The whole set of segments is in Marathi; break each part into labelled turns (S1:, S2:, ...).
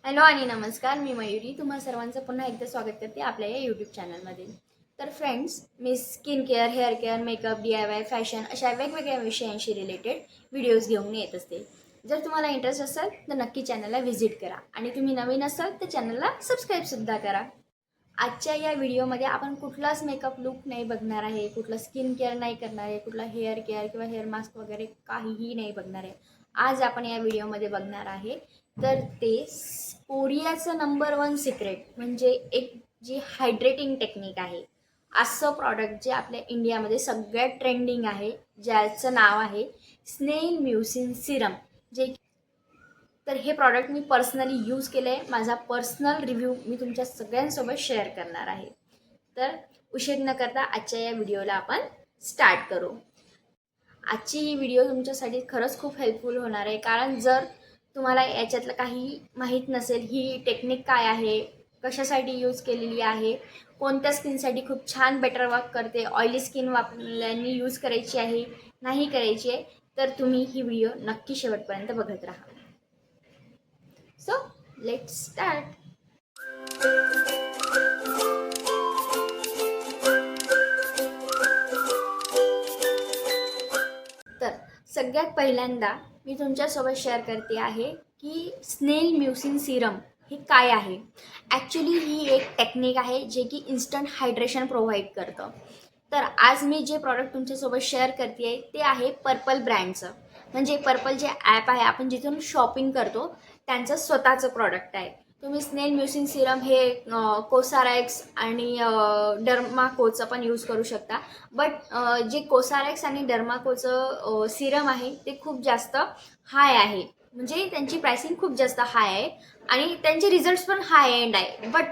S1: हॅलो आणि नमस्कार. मी मयुरी तुम्हा सर्वांचं पुन्हा एकदा स्वागत करते आपल्या या यूट्यूब चॅनलमध्ये. तर फ्रेंड्स, मी skin care, hair care, makeup, DIY, fashion अशा वेगवेगळ्या विषयांशी रिलेटेड व्हिडिओज घेऊन येत असते. जर तुम्हाला इंटरेस्ट असेल तर नक्की चॅनलला व्हिजिट करा आणि तुम्ही नवीन असाल तर चॅनलला सबस्क्राईबसुद्धा करा. आजच्या या व्हिडिओमध्ये आपण कुठलाच मेकअप लूक नाही बघणार आहे, कुठलं स्किन केअर नाही करणार आहे, कुठला हेअर केअर किंवा हेअर मास्क वगैरे काहीही नाही बघणार आहे. आज आपण या व्हिडिओमध्ये बघणार आहे तर ते कोरियाचं नंबर 1 सिक्रेट म्हणजे एक जी हायड्रेटिंग टेक्निक आहे. असं प्रॉडक्ट जे आपल्या इंडियामध्ये सगळ्यात ट्रेंडिंग आहे, ज्याचं नाव आहे स्नेल म्युसिन सिरम. जे तर हे प्रॉडक्ट मी पर्सनली यूज केलं आहे. माझा पर्सनल रिव्ह्यू मी तुमच्या सगळ्यांसोबत शेअर करणार आहे. तर उशीर न करता आजच्या या व्हिडिओला आपण स्टार्ट करू. आजची ही व्हिडिओ तुमच्यासाठी खरंच खूप हेल्पफुल होणार आहे, कारण जर तुम्हाला याच्यातलं काही माहीत नसेल, ही टेक्निक काय आहे, कशासाठी यूज केलेली आहे, कोणत्या स्किनसाठी खूप छान बेटर वर्क करते, ऑइली स्किन वापरल्याने यूज करायची आहे, नाही करायची आहे, तर तुम्ही ही व्हिडिओ नक्की शेवटपर्यंत बघत राहा. So let's start. तर सगळ्यात पहिल्यांदा मी तुमच्यासोबत शेअर करते आहे की स्नेल म्युसिन सिरम हे काय आहे. ॲक्च्युली ही एक टेक्निक आहे जे की इन्स्टंट हायड्रेशन प्रोव्हाइड करतं. तर आज मी जे प्रॉडक्ट तुमच्यासोबत शेअर करते आहे ते आहे पर्पल ब्रँडचं. म्हणजे पर्पल जे ॲप आहे, आपण जिथून शॉपिंग करतो त्यांचं स्वतःचं प्रॉडक्ट आहे. तुम्ही स्नेल म्युसिन सिरम हे कोसारॅक्स आणि डर्माकोचं पण यूज करू शकता. बट जे कोसारॅक्स आणि डर्माकोचं सिरम आहे ते खूप जास्त हाय आहे. म्हणजे त्यांची प्राइसिंग खूप जास्त हाय आहे आणि त्यांचे रिझल्ट्स पण हाय एंड आहे. बट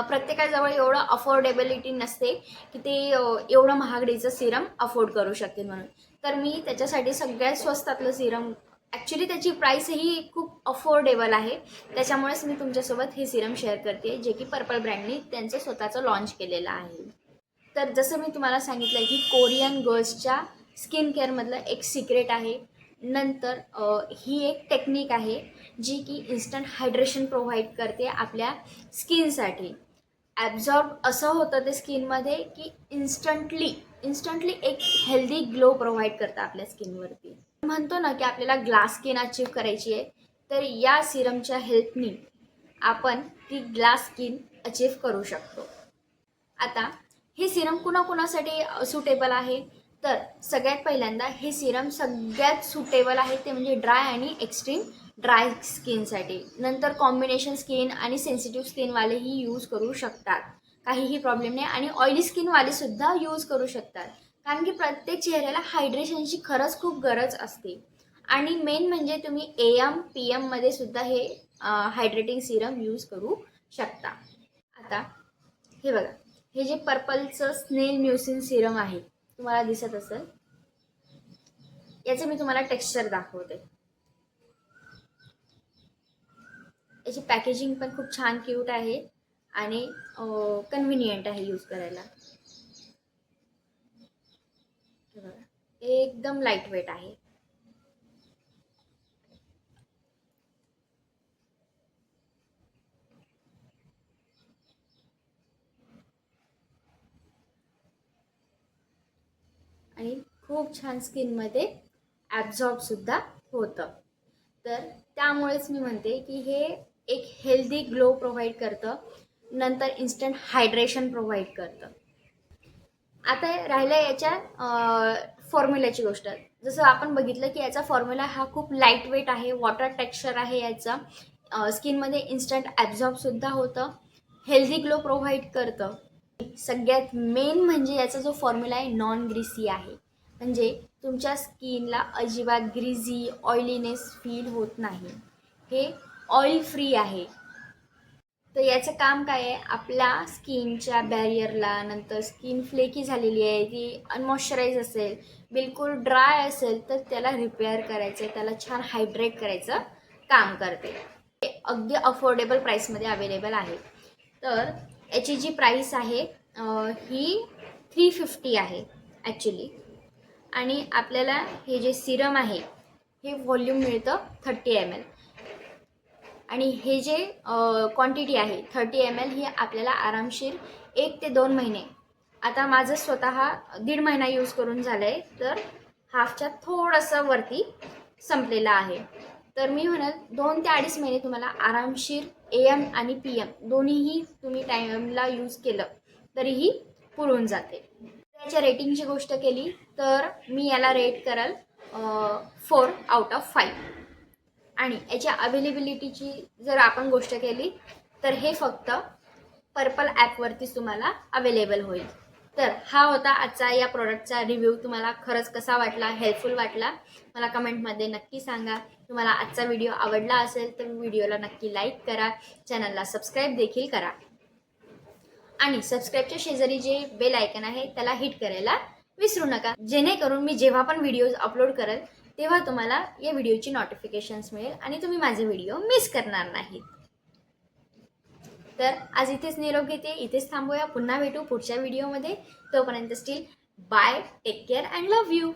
S1: प्रत्येकाजवळ एवढं अफोर्डेबिलिटी नसते की ते एवढं महागडीचं सिरम अफोर्ड करू शकतील म्हणून. तर मी त्याच्यासाठी सगळ्यात स्वस्तातलं सिरम, ॲक्च्युली त्याची प्राईसही खूप अफोर्डेबल आहे, त्याच्यामुळेच मी तुमच्यासोबत हे सिरम शेअर करते जे की पर्पल ब्रँडने त्यांचं स्वतःचं लॉन्च केलेलं आहे. तर जसं मी तुम्हाला सांगितलं की कोरियन गर्ल्सच्या स्किन केअरमधलं एक सिक्रेट आहे. नंतर ही एक टेक्निक आहे जी की इन्स्टंट हायड्रेशन प्रोव्हाइड करते आपल्या स्किनसाठी. ॲब्झॉर्ब असं होतं ते स्किनमध्ये की इन्स्टंटली एक हेल्दी ग्लो प्रोव्हाइड करतं आपल्या स्किनवरती. म्हणतो ना की आपल्याला ग्लास स्किन अचीव करायची आहे, तर या सिरमच्या हेल्पनी आपण ती ग्लास स्किन अचीव करू शकतो. आता हे सिरम कुणाकुणासाठी सुटेबल आहे, तर सगळ्यात पहिल्यांदा हे सिरम सगळ्यात सुटेबल आहे ते म्हणजे ड्राय आणि एक्स्ट्रीम ड्राय स्किनसाठी. नंतर कॉम्बिनेशन स्किन आणि सेन्सिटिव्ह स्किनवालेही यूज करू शकतात, काहीही प्रॉब्लेम नाही. आणि ऑइली स्किनवालेसुद्धा यूज करू शकतात, कारण की प्रत्येक चेहऱ्याला हायड्रेशनची खरंच खूप गरज असते. आणि मेन म्हणजे तुम्ही AM PM मध्ये सुद्धा हे हायड्रेटिंग सिरम यूज करू शकता. आता हे बघा, हे जे पर्पलचं स्नेल म्युसिन सिरम आहे तुम्हाला दिसत असेल, याचं मी तुम्हाला टेक्स्चर दाखवते. याची पॅकेजिंग पण खूप छान क्यूट आहे आणि कन्व्हिनियंट आहे यूज करायला. हे बघा, एकदम लाईट वेट आहे. आणि खूप छान स्किनमध्ये ॲब्झॉर्बसुद्धा होतं. तर त्यामुळेच मी म्हणते की हे एक हेल्दी ग्लो प्रोव्हाइड करतं, नंतर इन्स्टंट हायड्रेशन प्रोव्हाइड करतं. आता राहिलं याच्या फॉर्म्युल्याची गोष्ट. जसं आपण बघितलं की याचा फॉर्म्युला हा खूप लाईट वेट आहे, वॉटर टेक्स्चर आहे याचा, स्किनमध्ये इन्स्टंट ॲब्झॉर्बसुद्धा होतं, हेल्दी ग्लो प्रोव्हाइड करतं. सगळ्यात मेन म्हणजे याचा जो फॉर्म्युला आहे नॉन ग्रीसी आहे. म्हणजे तुमच्या स्किनला अजिबात ग्रीझी ऑइलीनेस फील होत नाही. हे ऑइल फ्री आहे. तर याचं काम काय आहे, आपल्या स्किनच्या बॅरियरला, नंतर स्किन फ्लेकी झालेली आहे, ती अनमॉइश्चराईज असेल, बिलकुल ड्राय असेल, तर त्याला रिपेअर करायचं, त्याला छान हायड्रेट करायचं काम करते. अगदी अफोर्डेबल प्राईसमध्ये अवेलेबल आहे. तर याची जी प्राईस आहे ही 350 आहे ॲक्च्युली. आणि आपल्याला हे जे सिरम आहे हे व्हॉल्यूम मिळतं 30 ml. आणि हे जे क्वांटिटी आहे 30 ml ही आपल्याला आरामशीर 1 ते 2 महिने, आता माझं स्वतः 1.5 महिना यूज करून झालं आहे, तर हाफच्या थोडंसं वरती संपलेलं आहे. तर मी म्हणेल 2 ते 2.5 महिने तुम्हाला आरामशीर AM आणि PM दोन्हीही तुम्ही टाईमला यूज केलं तरीही पुरून जाते. याच्या रेटिंगची गोष्ट केली तर मी याला रेट कराल 4 आउट ऑफ 5. आणि याच्या अवेलेबिलिटीची जर आपण गोष्ट केली तर हे फक्त पर्पल ॲपवरतीच तुम्हाला अवेलेबल होईल. तर हा होता आजचा या प्रोडक्टचा रिव्ह्यू. तुम्हाला खरंच कसा वाटला, हेल्पफुल वाटला, मला कमेंटमध्ये नक्की सांगा. तुम्हाला आजचा व्हिडिओ आवडला असेल तर व्हिडिओला नक्की लाईक करा, चॅनलला सबस्क्राईब देखील करा आणि सबस्क्राईबच्या शेजारी जे बेल आयकन आहे त्याला हिट करायला विसरू नका, जेणेकरून मी जेव्हा पण व्हिडिओज अपलोड करेल तेव्हा तुम्हाला या व्हिडिओची नोटिफिकेशन्स मिळेल आणि तुम्ही माझे व्हिडिओ मिस करणार नाहीत. तर आज इथेच निरोप घेते, इथेच थांबूया. पुन्हा भेटू पुढच्या व्हिडिओमध्ये. तोपर्यंत still bye, take care and love you.